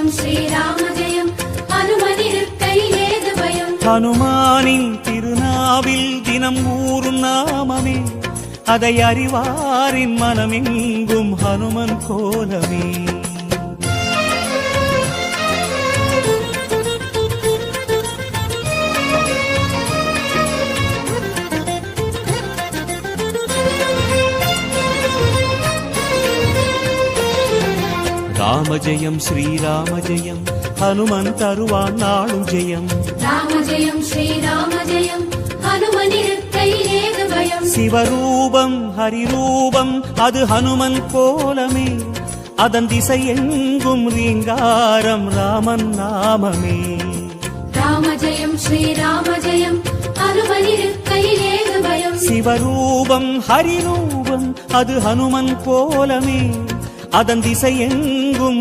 ஜெயம் ஸ்ரீராம ஜெயம் ஹனுமனிருக்கையிலேது பயம். ஹனுமானின் திருநாவில் தினம் ஊறும் நாமமே, அதை அறிவாரின் மனமெங்கும் ஹனுமன் கோலமே. ராம ஜெயம் ஸ்ரீராம ஜெயம் ஹனுமன் தருவான் நாளும் ஜெயம். ராம ஜெயம் ஸ்ரீராம ஜெயம் ஹனுமனிருக்கையிலேது பயம். சிவரூபம் ஹரிரூபம் அது ஹனுமன் கோலமே, அதன் திசை எங்கும் ரீங்காரம் ராமன் நாமமே. ராம ஜெயம் ஸ்ரீராம ஜெயம் ஹனுமனிருக்கையிலேது பயம். சிவரூபம் ஹரிரூபம் அது ஹனுமன் கோலமே, அதன் திசை எங்கும்